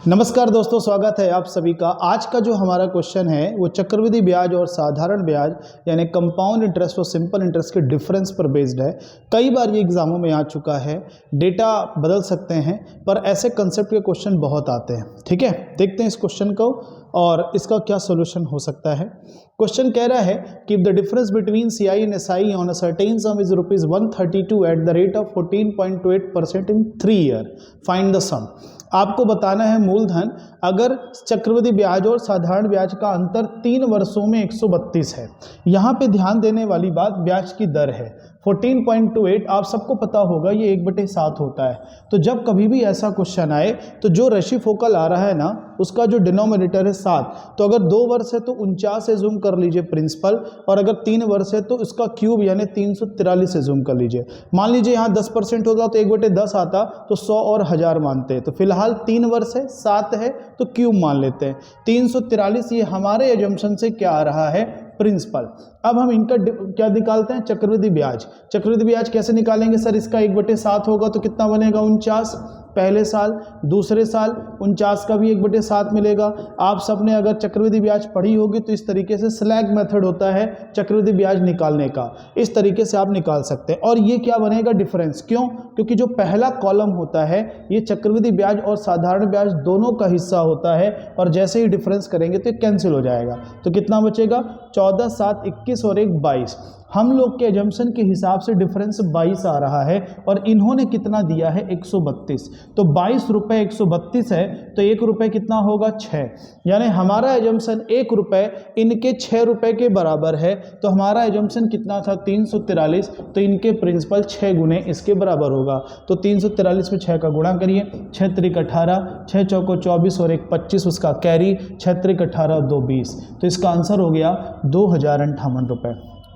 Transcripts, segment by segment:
नमस्कार दोस्तों, स्वागत है आप सभी का। आज का जो हमारा क्वेश्चन है वो चक्रवृद्धि ब्याज और साधारण ब्याज यानी कंपाउंड इंटरेस्ट और सिंपल इंटरेस्ट के डिफरेंस पर बेस्ड है। कई बार ये एग्जामों में आ चुका है। डेटा बदल सकते हैं पर ऐसे कंसेप्ट के क्वेश्चन बहुत आते हैं। ठीक है, देखते हैं इस क्वेश्चन को और इसका क्या सोल्यूशन हो सकता है। क्वेश्चन कह रहा है कि the difference between CI and SI on a certain sum is ₹132 at the rate of 14.28% in 3 year. Find the sum. आपको बताना है मूलधन अगर चक्रवृद्धि ब्याज और साधारण ब्याज का अंतर 3 वर्षों में 132 है। यहाँ पे ध्यान देने वाली बात ब्याज की दर है 14.28। आप सबको पता होगा ये 1/7 होता है। तो जब कभी भी ऐसा क्वेश्चन आए तो जो रेसिप्रोकल आ रहा है ना उसका जो डिनोमिनेटर है 7, तो अगर 2 वर्ष है तो 49 से जूम कर लीजिए प्रिंसिपल, और अगर 3 वर्ष है तो इसका क्यूब यानी 343 से जूम कर लीजिए। मान लीजिए यहाँ 10% होता तो 1/10 आता तो 100 और 1000 मानते हैं। तो फिलहाल 3 वर्ष है, 7 है तो क्यूब मान लेते हैं 343। ये हमारे एजम्पशन से क्या आ रहा है, प्रिंसिपल। अब हम इनका क्या निकालते हैं, चक्रवृद्धि ब्याज। चक्रवृद्धि ब्याज कैसे निकालेंगे सर, इसका 1/7 होगा तो कितना बनेगा 49 पहले साल, दूसरे साल 49 का भी 1/7 मिलेगा। आप सबने अगर चक्रवृद्धि ब्याज पढ़ी होगी तो इस तरीके से स्लैग मेथड होता है चक्रवृद्धि ब्याज निकालने का, इस तरीके से आप निकाल सकते हैं। और ये क्या बनेगा, डिफरेंस। क्यों? क्योंकि जो पहला कॉलम होता है ये चक्रवृद्धि ब्याज और साधारण ब्याज दोनों का हिस्सा होता है, और जैसे ही डिफरेंस करेंगे तो कैंसिल हो जाएगा। तो कितना बचेगा, 14, 7, 21 और 1, 22। हम लोग के एजम्पशन के हिसाब से डिफरेंस 22 आ रहा है और इन्होंने कितना दिया है 132। तो 22 रुपये 132 है तो 1 रुपये कितना होगा 6, यानी हमारा एजम्पशन 1 रुपये इनके 6 रुपये के बराबर है। तो हमारा एजम्पशन कितना था 343, तो इनके प्रिंसिपल 6 गुने इसके बराबर होगा। तो 343 में 6 का गुणा करिए, 6 त्रिक 18, 6 चौको 24 और 1 25, उसका कैरी 6 त्रिक 18 2 20। तो इसका आंसर हो गया 2058 रुपये।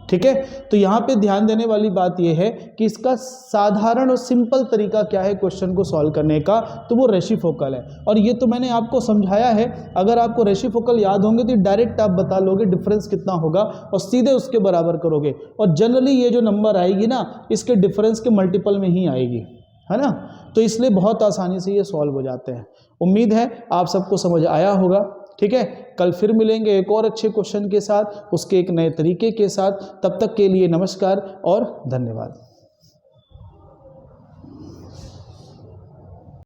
ठीक है, तो यहाँ पे ध्यान देने वाली बात यह है कि इसका साधारण और सिंपल तरीका क्या है क्वेश्चन को सॉल्व करने का, तो वो रेसिप्रोकल है। और ये तो मैंने आपको समझाया है। अगर आपको रेसिप्रोकल याद होंगे तो डायरेक्ट आप बता लोगे डिफरेंस कितना होगा और सीधे उसके बराबर करोगे। और जनरली ये जो नंबर आएगी ना इसके डिफरेंस के मल्टीपल में ही आएगी, है ना। तो इसलिए बहुत आसानी से ये सॉल्व हो जाते हैं। उम्मीद है आप सबको समझ आया होगा। ठीक है, कल फिर मिलेंगे एक और अच्छे क्वेश्चन के साथ, उसके एक नए तरीके के साथ। तब तक के लिए नमस्कार और धन्यवाद।